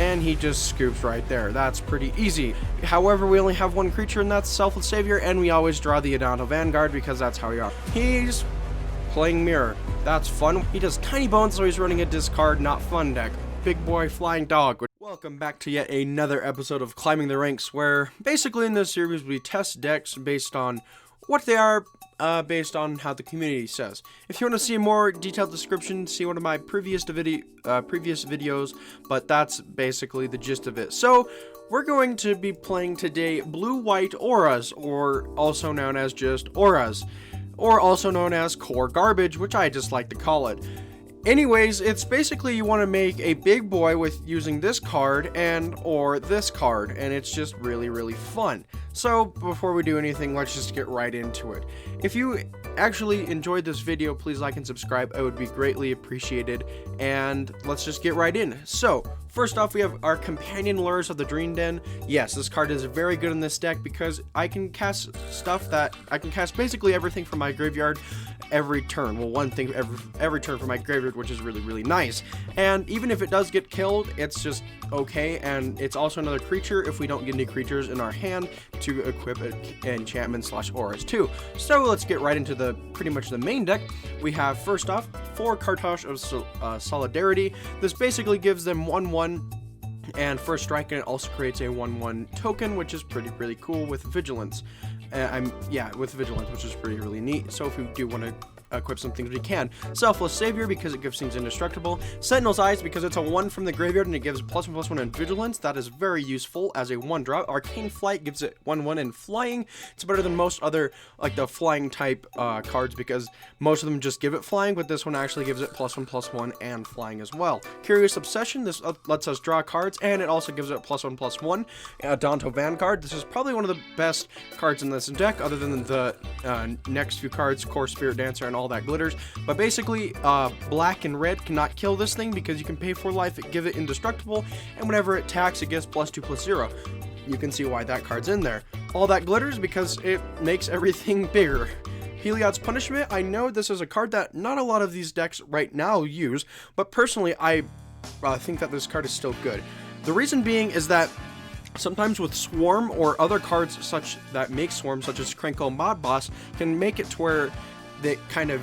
and he just scoops right there. That's pretty easy. However, we only have one creature, and that's Selfless Savior, and we always draw the Untitled Vanguard because that's how we are. He's playing Mirror. That's fun. He does Tiny Bones, so he's running a discard, not fun deck. Big Boy Flying Dog. Welcome back to yet another episode of Climbing the Ranks, where basically in this series we test decks based on what they are, based on how the community says. If you want to see a more detailed description, see one of my previous videos, but that's basically the gist of it. So, we're going to be playing today Blue-White Auras, or also known as just Auras, or also known as Core Garbage, which I just like to call it. Anyways, it's basically you want to make a big boy with using this card or this card, and it's just really fun. So before we do anything, let's just get right into it. If you actually enjoyed this video, please like and subscribe. I would be greatly appreciated, and let's just get right in. So first off, we have our Companion Lures of the Dream Den. Yes, this card is very good in this deck because I can cast basically everything from my graveyard every turn. Well, one thing every turn from my graveyard, which is really nice. And even if it does get killed, it's just okay. And it's also another creature if we don't get any creatures in our hand to equip enchantment / auras too. So let's get right into pretty much the main deck. We have first off 4 Cartos of Solidarity. This basically gives them 1/1 and first strike, and it also creates a 1/1 token, which is really cool with vigilance. With vigilance, which is really neat. So if we do want to equip some things, we can. Selfless Savior because it gives things indestructible. Sentinel's Eyes because it's a 1 from the graveyard and it gives +1/+1 in vigilance. That is very useful as a 1-drop. Arcane Flight gives it 1/1 in flying. It's better than most other like the flying type cards because most of them just give it flying, but this one actually gives it +1/+1 and flying as well. Curious Obsession, this lets us draw cards, and it also gives it +1/+1. Untitled Vanguard, this is probably one of the best cards in this deck other than the next few cards, Core Spirit Dancer and all that glitters. But basically, black and red cannot kill this thing because you can pay 4 life, give it indestructible, and whenever it attacks, it gets +2/+0. You can see why that card's in there. All that glitters because it makes everything bigger. Helios Punishment, I know this is a card that not a lot of these decks right now use, but personally, I think that this card is still good. The reason being is that sometimes with Swarm or other cards that make Swarm, such as Krenko Mod Boss, can make it to where that kind of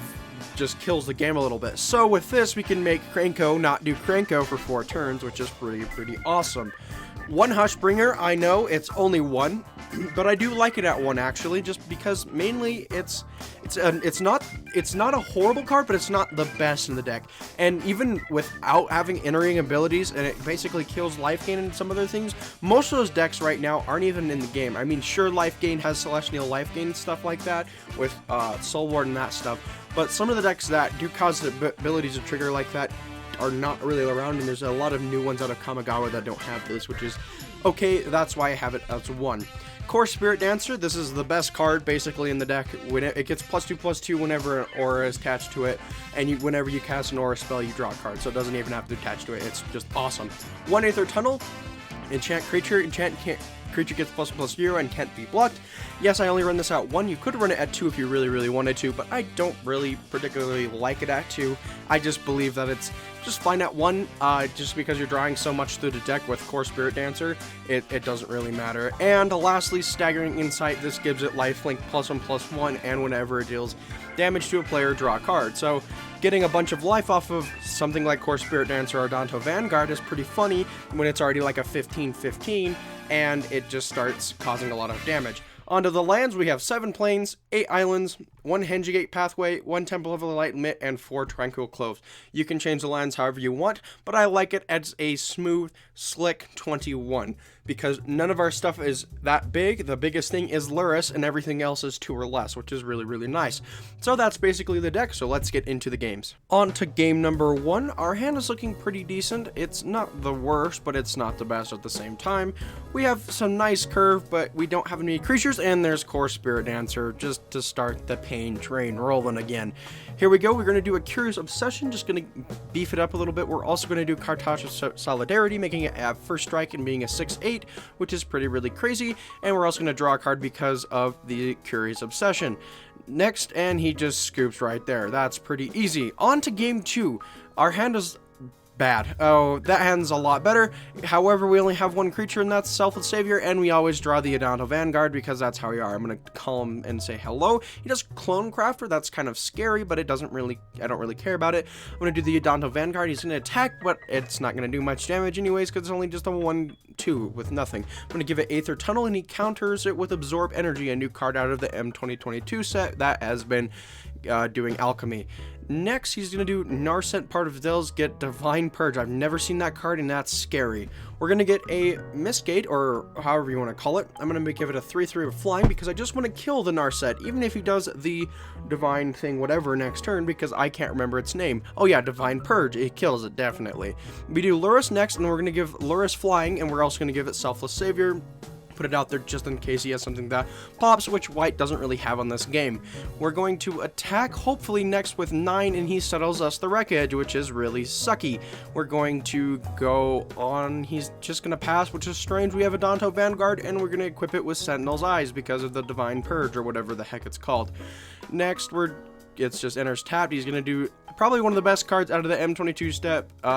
just kills the game a little bit. So with this, we can make Krenko not do Krenko for 4 turns, which is pretty awesome. 1 Hushbringer, I know it's only 1, but I do like it at 1 actually, just because mainly it's not a horrible card, but it's not the best in the deck. And even without having entering abilities, and it basically kills life gain and some other things, most of those decks right now aren't even in the game. I mean, sure, life gain has Celestial life gain and stuff like that with Soul Ward and that stuff, but some of the decks that do cause the abilities to trigger like that are not really around, and there's a lot of new ones out of Kamigawa that don't have this, which is okay. That's why I have it as 1. Core Spirit Dancer, this is the best card basically in the deck. When it gets +2/+2 whenever an aura is attached to it, and whenever you cast an aura spell, you draw a card, so it doesn't even have to attach to it. It's just awesome. 1 Aether Tunnel, enchant creature, creature gets +1/+0 and can't be blocked. Yes, I only run this at 1. You could run it at 2 if you really wanted to, but I don't really particularly like it at 2. I just believe that it's just fine at 1, just because you're drawing so much through the deck with Core Spirit Dancer, it doesn't really matter. And lastly, Staggering Insight, this gives it lifelink +1/+1, and whenever it deals damage to a player, draw a card. So getting a bunch of life off of something like Core Spirit Dancer or Untitled Vanguard is pretty funny when it's already like a 15/15, and it just starts causing a lot of damage. Onto the lands, we have 7 plains, 8 islands, 1 Hengigate Pathway, 1 Temple of the Enlightenment, and 4 Tranquil Cloves. You can change the lands however you want, but I like it as a smooth, slick 21, because none of our stuff is that big. The biggest thing is Luris, and everything else is 2 or less, which is really nice. So that's basically the deck, so let's get into the games. On to game number 1. Our hand is looking pretty decent. It's not the worst, but it's not the best at the same time. We have some nice curve, but we don't have any creatures, and there's Core Spirit Dancer just to start the pain train rolling again. Here we go. We're going to do a Curious Obsession, just going to beef it up a little bit. We're also going to do Cartos of Solidarity, making it a first strike and being a 6/8, which is really crazy. And we're also going to draw a card because of the Curious Obsession. Next, and he just scoops right there. That's pretty easy. On to game 2. Our hand is bad. Oh, that hand's a lot better. However, we only have one creature, and that's Selfless Savior, and we always draw the Untitled Vanguard because that's how we are. I'm gonna call him and say hello. He does Clone Crafter. That's kind of scary, but it doesn't really, I don't really care about it. I'm gonna do the Untitled Vanguard. He's gonna attack, but it's not gonna do much damage anyways because it's only just a 1/2 with nothing. I'm gonna give it Aether Tunnel, and he counters it with Absorb Energy, a new card out of the M2022 set that has been doing alchemy. Next, he's going to do Narset Part of Dell's get Divine Purge. I've never seen that card, and that's scary. We're going to get a Mistgate, or however you want to call it. I'm going to give it a 3/3 with flying because I just want to kill the Narset, even if he does the Divine thing, whatever, next turn, because I can't remember its name. Oh yeah, Divine Purge. It kills it, definitely. We do Lurrus next, and we're going to give Lurrus flying, and we're also going to give it Selfless Savior. Put it out there just in case he has something that pops, which white doesn't really have on this game. We're going to attack hopefully next with 9, and he settles us the Wreckage, which is really sucky. We're going to go on, he's just going to pass, which is strange. We have a Untitled Vanguard, and we're going to equip it with Sentinel's Eyes because of the Divine Purge, or whatever the heck it's called. Next, it's just enters tapped. He's going to do probably one of the best cards out of the M22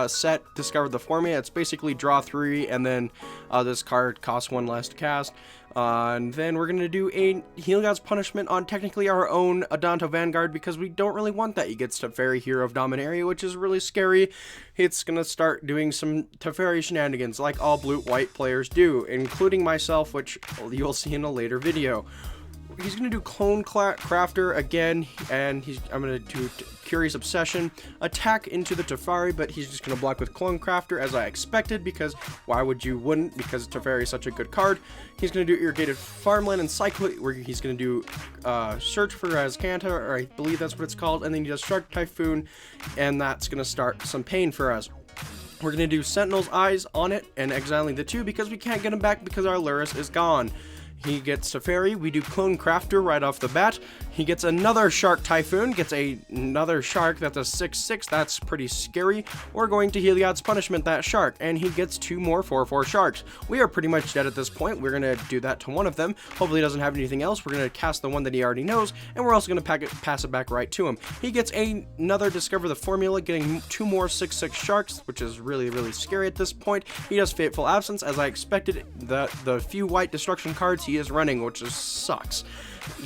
set, Discover the Formula. It's basically draw 3, and then this card costs 1 less to cast. And then we're going to do a Helios Punishment on technically our own Untitled Vanguard because we don't really want that. He gets Teferi, Hero of Dominaria, which is really scary. It's going to start doing some Teferi shenanigans like all blue-white players do, including myself, which you'll see in a later video. He's going to do Clone Crafter again, and I'm going to do Curious Obsession, attack into the Teferi, but he's just going to block with Clone Crafter as I expected, because why would you wouldn't, because Teferi is such a good card. He's going to do Irrigated Farmland and Cycle it, where he's going to do Search for Azcanta, or I believe that's what it's called, and then he does Shark Typhoon, and that's going to start some pain for us. We're going to do Sentinel's Eyes on it, and exiling the 2, because we can't get him back because our Lurrus is gone. He gets Teferi, we do Clone Crafter right off the bat. He gets another Shark Typhoon, gets another Shark, that's a 6/6, that's pretty scary. We're going to Helios Punishment that Shark, and he gets 2 more 4/4 Sharks. We are pretty much dead at this point. We're going to do that to one of them. Hopefully he doesn't have anything else. We're going to cast the one that he already knows, and we're also going to pass it back right to him. He gets another Discover the Formula, getting 2 more 6/6 Sharks, which is really, really scary at this point. He does Fateful Absence, as I expected. The few white destruction cards he is running, which just sucks.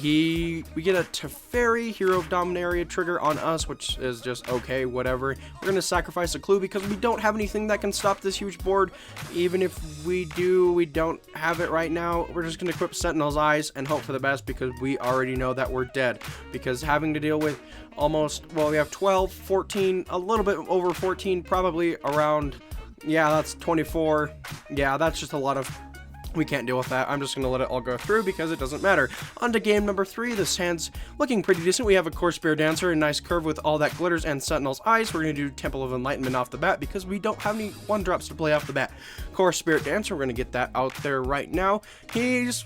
We get a Teferi, Hero of Dominaria trigger on us, which is just okay, whatever. We're going to sacrifice a clue because we don't have anything that can stop this huge board. Even if we do, we don't have it right now. We're just going to equip Sentinel's Eyes and hope for the best because we already know that we're dead. Because having to deal with almost, well, we have 12, 14, a little bit over 14, probably around, yeah, that's 24. Yeah, that's just a lot of... We can't deal with that. I'm just going to let it all go through because it doesn't matter. On to game number 3. This hand's looking pretty decent. We have a Core Spirit Dancer, a nice curve with all that glitters, and Sentinel's Eyes. We're going to do Temple of Enlightenment off the bat because we don't have any 1-drops to play off the bat. Core Spirit Dancer, we're going to get that out there right now. He's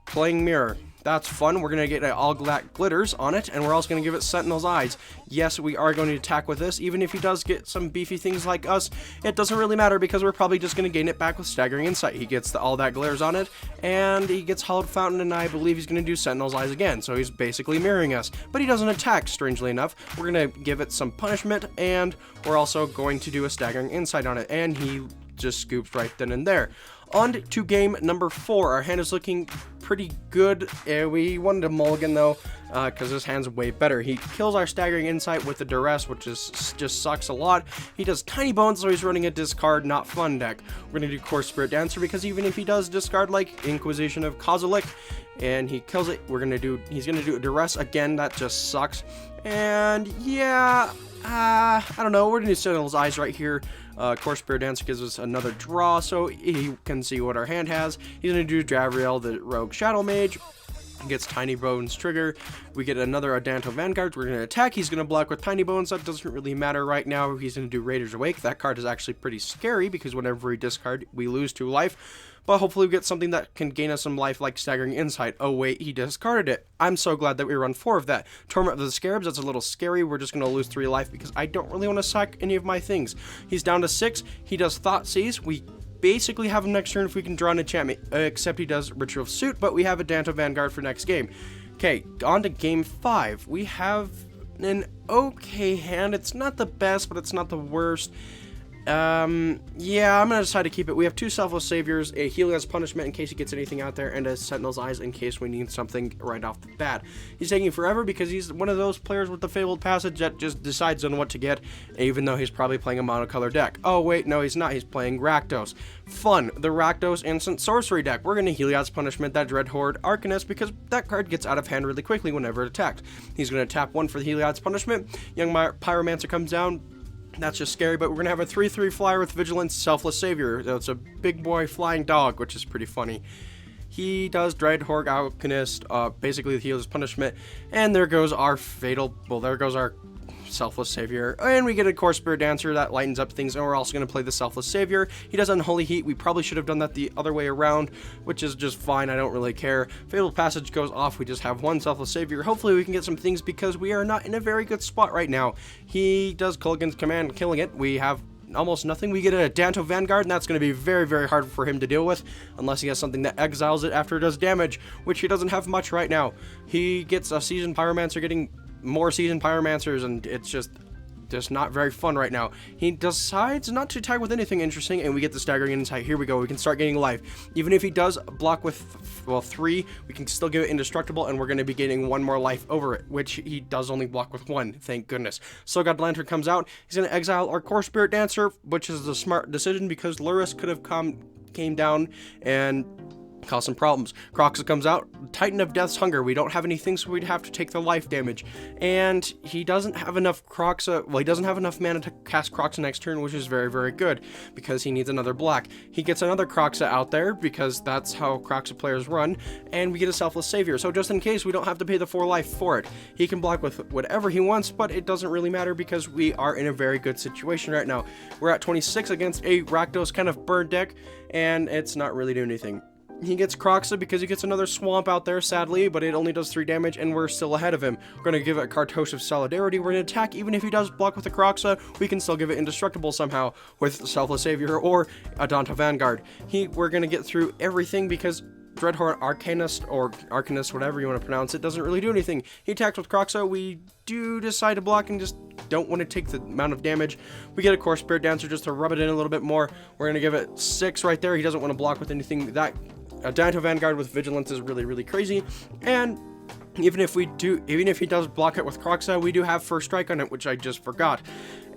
playing Mirror. That's fun. We're going to get all that glitters on it, and we're also going to give it Sentinel's Eyes. Yes, we are going to attack with this. Even if he does get some beefy things like us, it doesn't really matter because we're probably just going to gain it back with Staggering Insight. He gets all that glitters on it, and he gets Hollowed Fountain, and I believe he's going to do Sentinel's Eyes again, so he's basically mirroring us. But he doesn't attack, strangely enough. We're going to give it some punishment, and we're also going to do a Staggering Insight on it, and he just scoops right then and there. On to game number 4. Our hand is looking pretty good. We wanted to mulligan though, because this hand's way better. He kills our Staggering Insight with the Duress, which just sucks a lot. He does Tiny Bones, so he's running a discard, not fun deck. We're going to do Core Spirit Dancer, because even if he does discard like Inquisition of Kozilek, and he kills it, he's going to do a Duress again. That just sucks. And yeah, I don't know. We're going to do Sentinel's Eyes right here. Core Spirit Dancer gives us another draw, so he can see what our hand has. He's going to do Javriel, the Rogue Shadow Mage. Gets Tiny Bones trigger. We get another Untitled Vanguard. We're going to attack. He's going to block with Tiny Bones. That doesn't really matter right now. He's going to do Raider's Awake. That card is actually pretty scary because whenever we discard, we lose 2 life. But hopefully we get something that can gain us some life like Staggering Insight. Oh wait, he discarded it. I'm so glad that we run 4 of that. Torment of the Scarabs, that's a little scary. We're just going to lose 3 life because I don't really want to sack any of my things. He's down to 6. He does Thoughtseize. We basically have him next turn if we can draw an enchantment, except he does Ritual of Suit, but we have a Untitled Vanguard for next game. Okay, on to game 5. We have an okay hand. It's not the best, but it's not the worst. Yeah, I'm gonna decide to keep it. We have 2 Selfless Saviors, a Helios Punishment in case he gets anything out there, and a Sentinel's Eyes in case we need something right off the bat. He's taking forever because he's one of those players with the Fabled Passage that just decides on what to get, even though he's probably playing a monocolor deck. Oh, wait, no, he's not. He's playing Rakdos. Fun. The Rakdos Instant Sorcery deck. We're gonna Helios Punishment that Dread Horde Arcanist because that card gets out of hand really quickly whenever it attacks. He's gonna tap 1 for the Helios Punishment. Young Pyromancer comes down. That's just scary, but we're going to have a 3/3 flyer with Vigilance, Selfless Savior. So it's a big boy flying dog, which is pretty funny. He does Dread Horde Alchemist, basically the Helios Punishment, and there goes our there goes our Selfless Savior, and we get a Core Spirit Dancer that lightens up things, and we're also going to play the Selfless Savior. He does Unholy Heat. We probably should have done that the other way around, which is just fine. I don't really care. Fabled Passage goes off. We just have 1 Selfless Savior. Hopefully we can get some things because we are not in a very good spot right now. He does Kulgan's Command, killing it. We have almost nothing. We get a Danto Vanguard, and that's going to be very, very hard for him to deal with, unless he has something that exiles it after it does damage, which he doesn't have much right now. He gets a Seasoned Pyromancer, getting more Seasoned Pyromancers, and it's just not very fun right now. He decides not to tag with anything interesting, and we get the Staggering Insight. Here we go. We can start getting life. Even if he does block with, well, 3, we can still give it Indestructible, and we're going to be getting 1 more life over it, which he does only block with 1. Thank goodness. So God Lantern comes out. He's going to exile our Core Spirit Dancer, which is a smart decision because Luris could have came down and cause some problems. Croxa comes out. Titan of Death's Hunger. We don't have anything, so we'd have to take the life damage. And he doesn't have enough Croxa. Well, he doesn't have enough mana to cast Croxa next turn, which is very, very good because he needs another black. He gets another Croxa out there because that's how Croxa players run, and we get a Selfless Savior. So just in case we don't have to pay the 4 life for it, he can block with whatever he wants, but it doesn't really matter because we are in a very good situation right now. We're at 26 against a Rakdos kind of bird deck, and it's not really doing anything. He gets Croxa because he gets another Swamp out there, sadly, but it only does 3 damage, and we're still ahead of him. We're going to give it Cartos of Solidarity. We're going to attack. Even if he does block with the Croxa, we can still give it Indestructible somehow with Selfless Savior or a Danto Vanguard. We're going to get through everything because Dread Horde Arcanist, or Arcanist, whatever you want to pronounce it, doesn't really do anything. He attacks with Croxa. We do decide to block and just don't want to take the amount of damage. We get a Core Spirit Dancer just to rub it in a little bit more. We're going to give it 6 right there. He doesn't want to block with anything. That a Danto Vanguard with Vigilance is really, really crazy, and even if he does block it with Croxa, we do have First Strike on it, which I just forgot.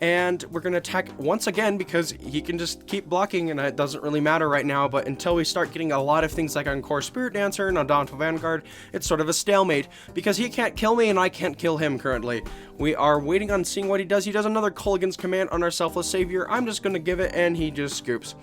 And we're going to attack once again because he can just keep blocking, and it doesn't really matter right now, but until we start getting a lot of things like on Core Spirit Dancer and on Danto Vanguard, it's sort of a stalemate because he can't kill me and I can't kill him currently. We are waiting on seeing what he does. He does another Kulgan's Command on our Selfless Savior. I'm just going to give it, and he just scoops.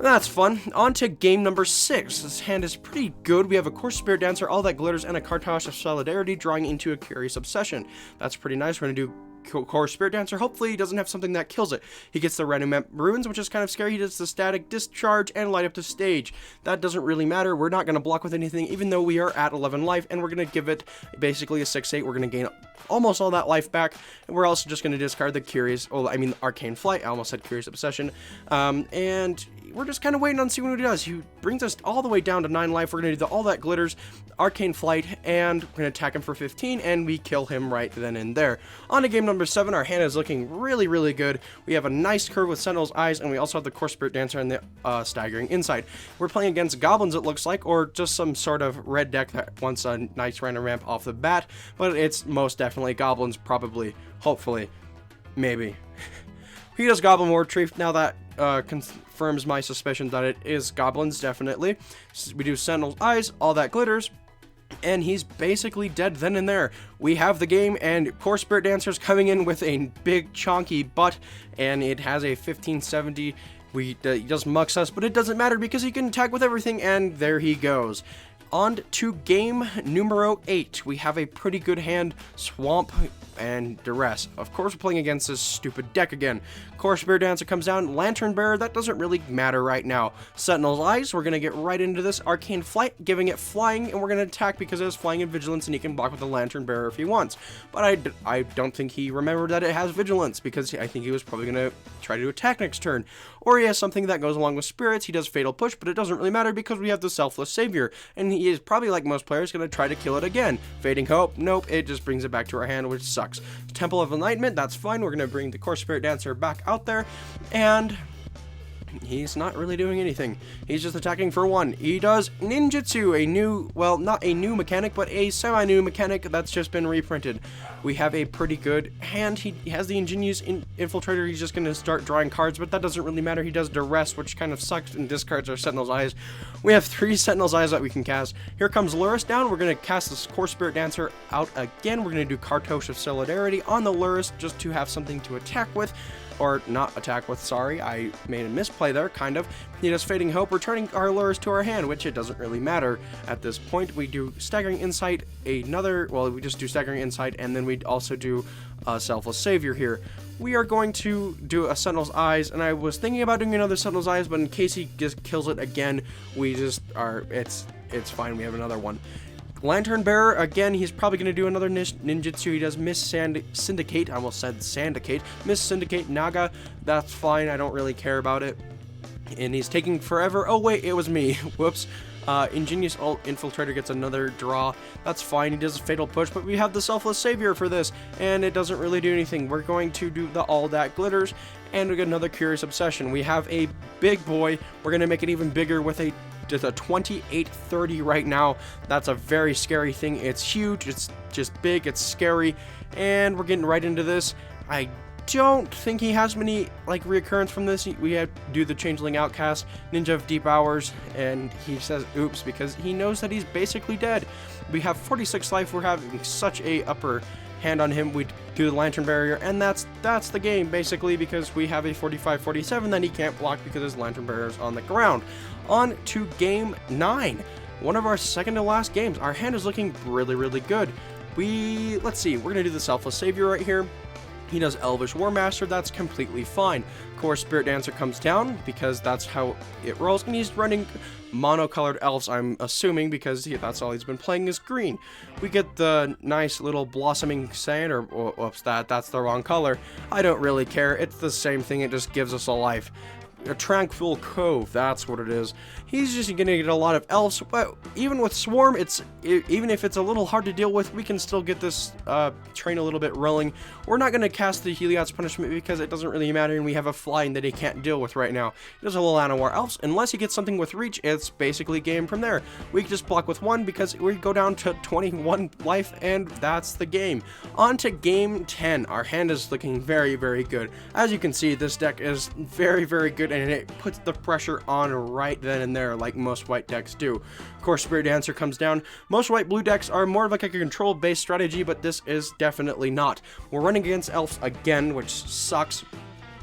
That's fun. On to game number 6. This hand is pretty good. We have a Core Spirit Dancer, All That Glitters, and a Cartos of Solidarity drawing into a Curious Obsession. That's pretty nice. We're going to do Core Spirit Dancer. Hopefully he doesn't have something that kills it. He gets the Random Ruins, which is kind of scary. He does the Static Discharge and Light Up to Stage. That doesn't really matter. We're not going to block with anything, even though we are at 11 life, and we're going to give it basically a 6/8. We're going to gain almost all that life back, and we're also just going to discard the Arcane Flight. I almost said Curious Obsession. And we're just kind of waiting on seeing what he does. He brings us all the way down to 9 life. We're going to do All That Glitters, Arcane Flight, and we're going to attack him for 15, and we kill him right then and there. On to game number 7. Our hand is looking really, really good. We have a nice curve with Sentinel's Eyes, and we also have the Core Spirit Dancer and the Staggering Insight. We're playing against Goblins, it looks like, or just some sort of red deck that wants a nice random ramp off the bat, but it's most definitely Goblins, probably, hopefully, maybe. He does Goblin War Retrieve. Now that confirms my suspicion that it is Goblins, definitely. We do Sentinel's Eyes, All That Glitters, and he's basically dead then and there. We have the game, and Core Spirit Dancer's coming in with a big chonky butt, and it has a 1570. He does Mux us, but it doesn't matter because he can attack with everything, and there he goes. On to game numero 8. We have a pretty good hand, Swamp and Duress. Of course, we're playing against this stupid deck again. Core Spirit Dancer comes down, Lantern Bearer, that doesn't really matter right now. Sentinel's Eyes, we're going to get right into this. Arcane Flight, giving it flying, and we're going to attack because it has flying and vigilance, and he can block with the Lantern Bearer if he wants. But I don't think he remembered that it has vigilance, because I think he was probably going to try to attack next turn. Or he has something that goes along with spirits. He does Fatal Push, but it doesn't really matter because we have the Selfless Savior, and he is probably, like most players, going to try to kill it again. Fading Hope, nope, it just brings it back to our hand, which sucks. Temple of Enlightenment, that's fine. We're going to bring the Core Spirit Dancer back out there, and he's not really doing anything. He's just attacking for 1. He does ninjutsu, a new, well, not a new mechanic, but a semi-new mechanic that's just been reprinted. We have a pretty good hand. He has the ingenious infiltrator. He's just going to start drawing cards, but that doesn't really matter. He does duress, which kind of sucks, and discards our Sentinel's Eyes. We have 3 Sentinel's Eyes that we can cast. Here comes Luris down. We're going to cast this Core Spirit Dancer out again. We're going to do Cartos of Solidarity on the Luris just to have something to attack with. Or not attack with, sorry, I made a misplay there, kind of. He does Fading Hope, returning our Luris to our hand, which it doesn't really matter at this point. We do Staggering Insight, we just do Staggering Insight, and then we also do Selfless Savior here. We are going to do a Sentinel's Eyes, and I was thinking about doing another Sentinel's Eyes, but in case he just kills it again, we just are, it's fine, we have another one. Lantern Bearer, again, he's probably going to do another ninjutsu. He does Syndicate. I almost said Syndicate. Syndicate Naga. That's fine. I don't really care about it. And he's taking forever. Oh, wait, it was me. Whoops. Ingenious Infiltrator gets another draw. That's fine. He does a Fatal Push, but we have the Selfless Savior for this, and it doesn't really do anything. We're going to do the All That Glitters, and we get another Curious Obsession. We have a big boy. We're going to make it even bigger with just a 2830 right now. That's a very scary thing. It's huge, it's just big, it's scary, and we're getting right into this. I don't think he has many like reoccurrence from this. We had to do the Changeling Outcast, Ninja of Deep Hours, and he says oops because he knows that he's basically dead. We have 46 life. We're having such a upper hand on him. We do the Lantern Barrier, and that's the game basically, because we have a 45-47 that he can't block because his Lantern Barrier is on the ground. On to game 9, one of our second to last games. Our hand is looking really, really good. Let's see, we're gonna do the Selfless Savior right here. He does Elvish War Master, that's completely fine. Core Spirit Dancer comes down because that's how it rolls, and he's running monocolored elves, I'm assuming, because that's all he's been playing is green. We get the nice little Blossoming Sand, or whoops, that's the wrong color. I don't really care, it's the same thing, it just gives us a life. A Tranquil Cove, that's what it is. He's just gonna get a lot of elves, but even with Swarm, even if it's a little hard to deal with, we can still get this train a little bit rolling. We're not gonna cast the Helios Punishment because it doesn't really matter, and we have a flying that he can't deal with right now. He does a little Anowar Elves. Unless he gets something with Reach, it's basically game from there. We can just block with 1 because we go down to 21 life, and that's the game. On to game 10. Our hand is looking very, very good. As you can see, this deck is very, very good, and it puts the pressure on right then and there, like most white decks do. Core Spirit Dancer comes down. Most white-blue decks are more of like a control-based strategy, but this is definitely not. We're running against elves again, which sucks.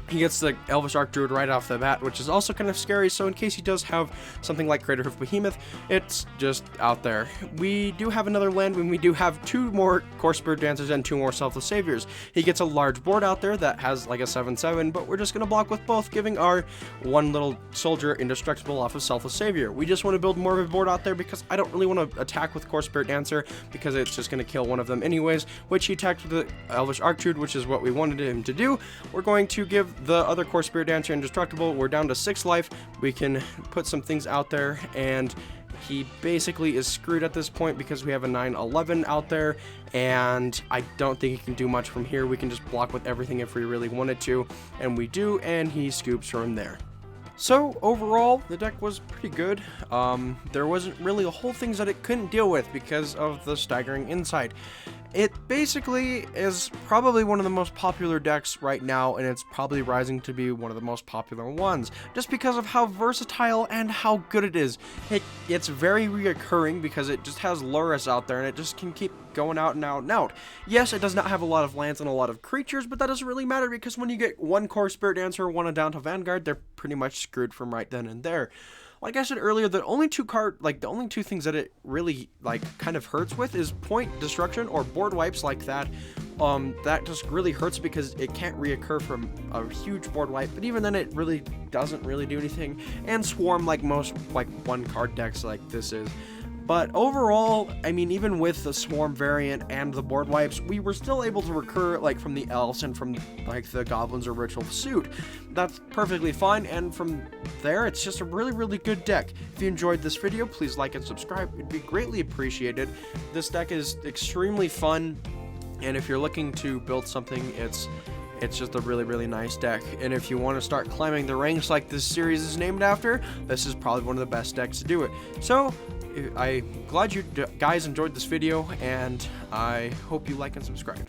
He gets the Elvish Archdruid right off the bat, which is also kind of scary, so in case he does have something like Crater Hoof Behemoth, it's just out there. We do have another land when we do have 2 more Core Spirit Dancers and 2 more Selfless Saviors. He gets a large board out there that has like a 7/7, but we're just going to block with both, giving our one little soldier indestructible off of Selfless Savior. We just want to build more of a board out there because I don't really want to attack with Core Spirit Dancer because it's just going to kill one of them anyways, which he attacked with the Elvish Archdruid, which is what we wanted him to do. We're going to give the other Core Spirit Dancer indestructible. We're down to 6 life. We can put some things out there, and he basically is screwed at this point because we have a 9/11 out there, and I don't think he can do much from here. We can just block with everything if we really wanted to, and we do, and he scoops from there. So overall, the deck was pretty good. There wasn't really a whole things that it couldn't deal with because of the Staggering Insight. It basically is probably one of the most popular decks right now, and it's probably rising to be one of the most popular ones, just because of how versatile and how good it is. It's very reoccurring because it just has Luris out there, and it just can keep going out and out and out. Yes, it does not have a lot of lands and a lot of creatures, but that doesn't really matter because when you get 1 Core Spirit Dancer, 1 Untitled Vanguard, they're pretty much screwed from right then and there. Like I said earlier, the only two things that it really kind of hurts with is point destruction or board wipes like that. That just really hurts because it can't reoccur from a huge board wipe, but even then it really doesn't really do anything. And Swarm, like most 1 card decks like this is. But overall, I mean, even with the Swarm variant and the board wipes, we were still able to recur, like, from the Elves and from, like, the Goblins or Ritual Suit. That's perfectly fine, and from there, it's just a really, really good deck. If you enjoyed this video, please like and subscribe. It'd be greatly appreciated. This deck is extremely fun, and if you're looking to build something, it's just a really, really nice deck. And if you want to start climbing the ranks like this series is named after, this is probably one of the best decks to do it. So, I'm glad you guys enjoyed this video, and I hope you like and subscribe.